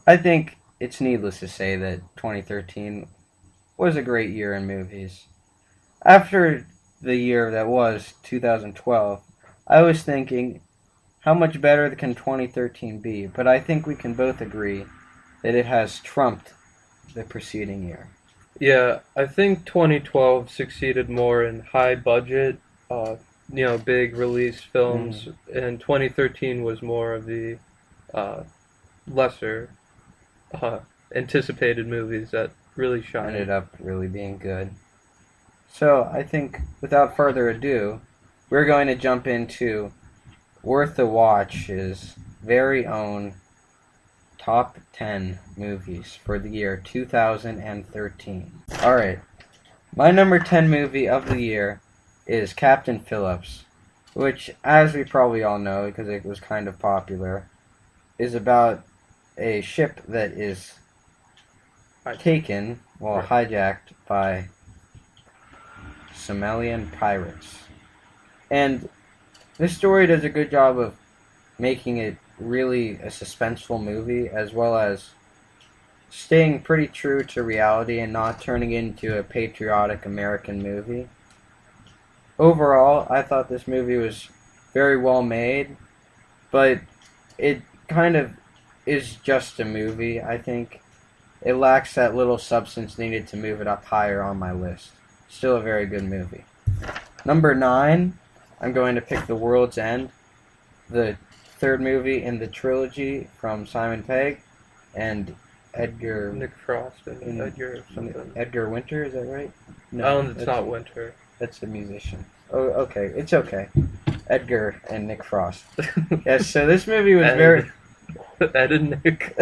I think it's needless to say that 2013 was a great year in movies. After the year that was 2012, I was thinking, how much better can 2013 be? But I think we can both agree that it has trumped the preceding year. Yeah, I think 2012 succeeded more in high budget, uh, big release Mm. films, and 2013 was more of the uh, lesser uh, anticipated movies that really Ended shined. up really being good. So I think without further ado, we're going to jump into Worth the Watch's very own top 10 movies for the year 2013. Alright, my number 10 movie of the year is Captain Phillips, which, as we probably all know because it was kind of popular, is about a ship that is taken, well, Right. hijacked by Somalian pirates. And this story does a good job of making it really a suspenseful movie, as well as staying pretty true to reality and not turning into a patriotic American movie. Overall, I thought this movie was very well made, but it kind of is just a movie. I think it lacks that little substance needed to move it up higher on my list. Still a very good movie. Number 9, I'm going to pick The World's End, the third movie in the trilogy from Simon Pegg and Edgar Nick Frost and in Edgar or something. Edgar Winter. Is that right? No, Oh, it's not Winter. that's the musician. Oh, okay, it's okay. Edgar and Nick Frost. Yes, so this movie was very. Ed, Ed and Nick.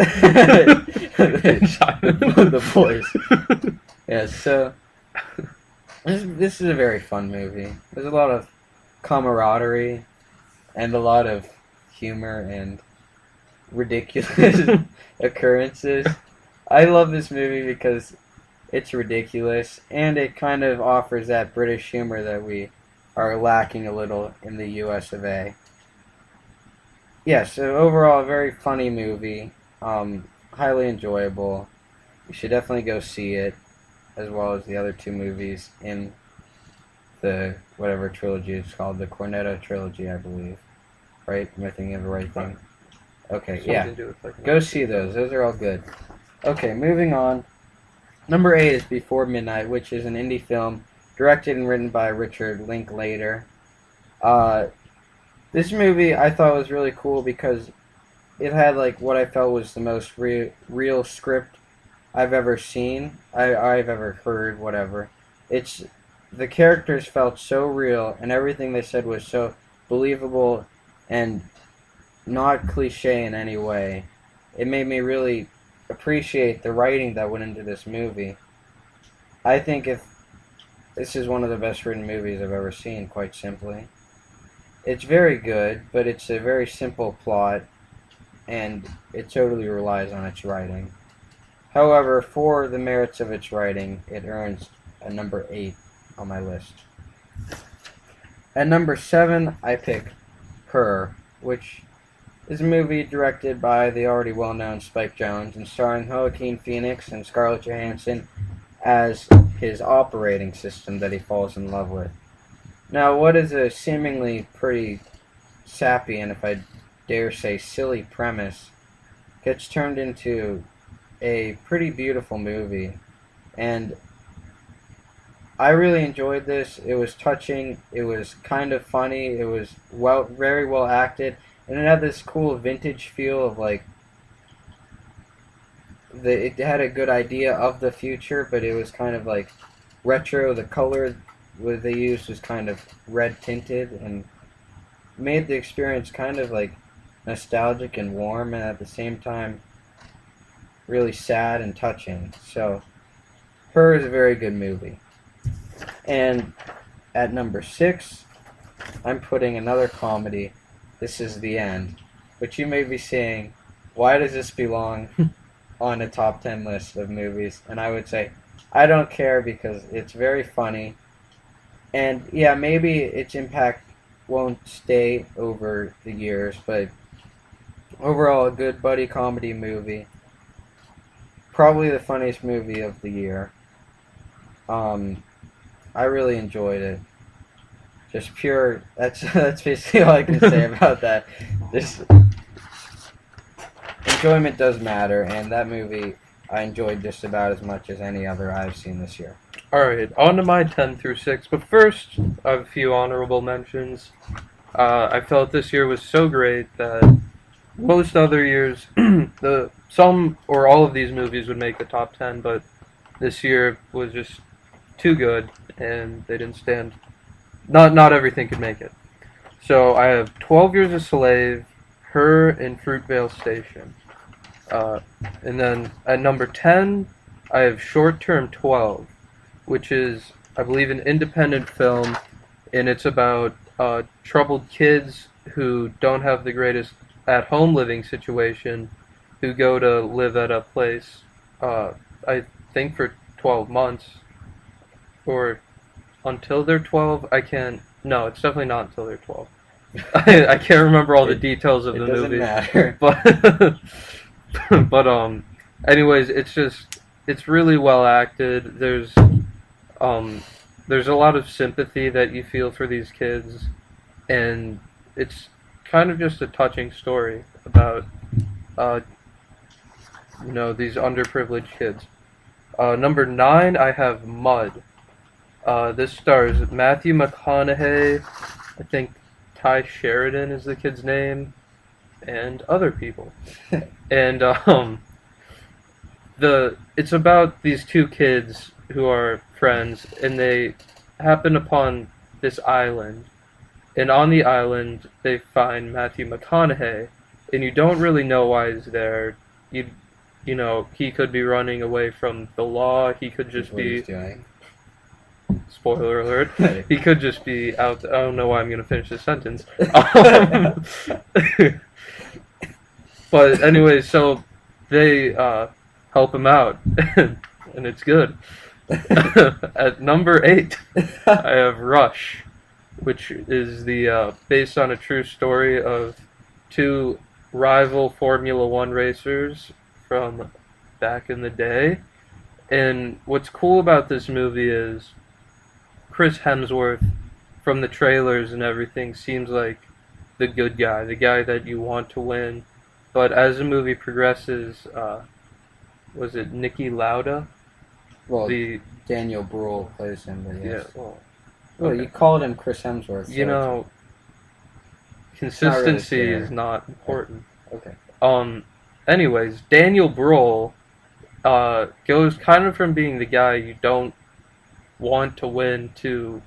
The boys. Yes, so this is a very fun movie. There's a lot of camaraderie and a lot of humor and ridiculous occurrences. I love this movie because it's ridiculous and it kind of offers that British humor that we are lacking a little in the US of A. Yeah, so overall, a very funny movie, highly enjoyable. You should definitely go see it, as well as the other two movies in the whatever trilogy it's called, the Cornetto trilogy, I believe. Right? Am I thinking of the right thing? Okay, Something yeah. to do with like Go see those. Those are all good. Okay, moving on. Number 8 is Before Midnight, which is an indie film directed and written by Richard Linklater. Uh, this movie I thought was really cool because it had like what I felt was the most real script I've ever seen. I've ever heard, whatever. It's the characters felt so real, and everything they said was so believable and not cliche in any way. It made me really appreciate the writing that went into this movie. I think if this is one of the best written movies I've ever seen, quite simply. It's very good, but it's a very simple plot, and it totally relies on its writing. However, for the merits of its writing, it earns a number 8 on my list. At number 7, I pick Her, which is a movie directed by the already well-known Spike Jonze and starring Joaquin Phoenix and Scarlett Johansson as his operating system that he falls in love with. Now, what is a seemingly pretty sappy and, if I dare say, silly premise gets turned into a pretty beautiful movie. And I really enjoyed this. It was touching. It was kind of funny. It was very well acted, and it had this cool vintage feel of like it had a good idea of the future, but it was kind of like retro. The color what they used was kind of red tinted and made the experience kind of like nostalgic and warm, and at the same time really sad and touching. So, Her is a very good movie. And at number 6, I'm putting another comedy, This Is the End, which you may be saying, why does this belong on a top 10 list of movies? And I would say, I don't care because it's very funny. And yeah, maybe its impact won't stay over the years, but overall, a good buddy comedy movie. probably the funniest movie of the year. I really enjoyed it. Just pure. That's basically all I can say about that. Just enjoyment does matter, and that movie I enjoyed just about as much as any other I've seen this year. Alright, on to my 10 through 6. But first, I have a few honorable mentions. I felt this year was so great that most other years, some or all of these movies would make the top 10, but this year was just too good, and they didn't stand. Not everything could make it. So I have 12 Years a Slave, Her, and Fruitvale Station. And then at number 10, I have Short Term 12, which is, I believe, an independent film, and it's about troubled kids who don't have the greatest at-home living situation, who go to live at a place, I think for 12 months, or until they're 12. No, it's definitely not until they're 12. I can't remember all the details of the movie. It doesn't matter. But anyways, it's really well acted. There's a lot of sympathy that you feel for these kids, and it's kind of just a touching story about these underprivileged kids. Number 9, I have Mud. This stars Matthew McConaughey, I think Ty Sheridan is the kid's name, and other people. And it's about these two kids who are friends, and they happen upon this island. And on the island, they find Matthew McConaughey, and you don't really know why he's there. He could be running away from the law. He could just be. Spoiler alert. He could just be out. I don't know why I'm going to finish this sentence. But anyway, so they help him out, and it's good. At number 8, I have Rush, which is based on a true story of two rival Formula One racers from back in the day. And what's cool about this movie is Chris Hemsworth, from the trailers and everything, seems like the good guy, the guy that you want to win. But as the movie progresses, was it Niki Lauda? Well, Daniel Bruhl plays him, but yes. Yeah, well, okay. You called him Chris Hemsworth. So consistency really is not important. Okay. Anyways, Daniel Bruhl goes kind of from being the guy you don't want to win to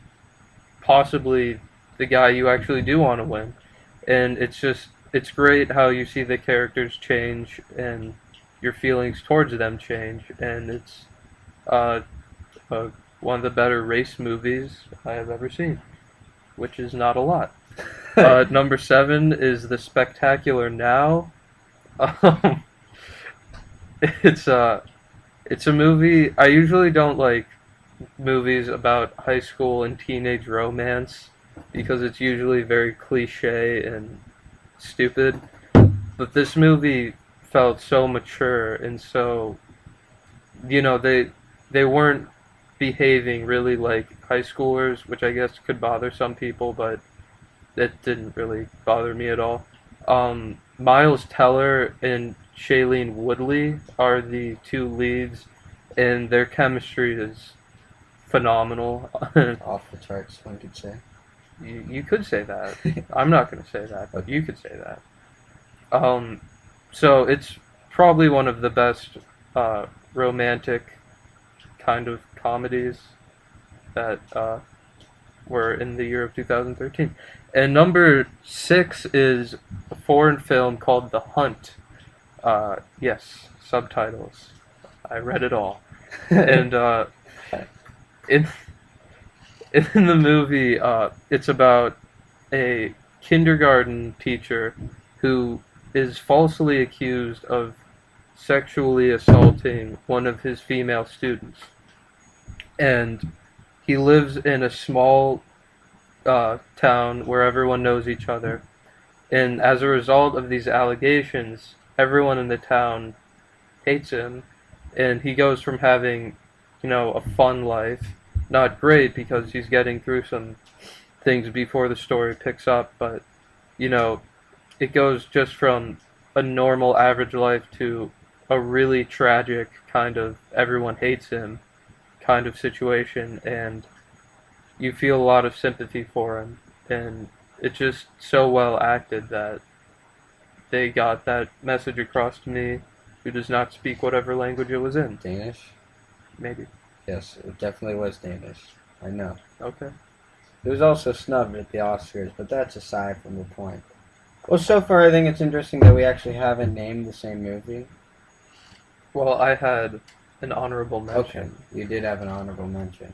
possibly the guy you actually do want to win. And it's great how you see the characters change and your feelings towards them change, and it's one of the better race movies I have ever seen, which is not a lot. Number 7 is The Spectacular Now. It's a movie. I usually don't like movies about high school and teenage romance because it's usually very cliche and stupid. But this movie felt so mature, and so they weren't behaving really like high schoolers, which I guess could bother some people, but it didn't really bother me at all. Miles Teller and Shailene Woodley are the two leads, and their chemistry is phenomenal. Off the charts, one could say. You could say that. I'm not going to say that, but you could say that. So it's probably one of the best romantic kind of comedies that were in the year of 2013. And number 6 is a foreign film called The Hunt. Yes, subtitles. I read it all. And in the movie, it's about a kindergarten teacher who is falsely accused of sexually assaulting one of his female students. And he lives in a small town where everyone knows each other. And as a result of these allegations, everyone in the town hates him, and he goes from having, a fun life, not great because he's getting through some things before the story picks up, but you know, it goes just from a normal average life to a really tragic kind of everyone hates him kind of situation, and you feel a lot of sympathy for him, and it's just so well acted that they got that message across to me who does not speak whatever language it was in. Danish? Maybe. Yes, it definitely was Danish. I know. Okay. It was also snubbed at the Oscars, but that's aside from the point. Well, so far I think it's interesting that we actually haven't named the same movie. Well, I had an honorable mention. Okay, you did have an honorable mention.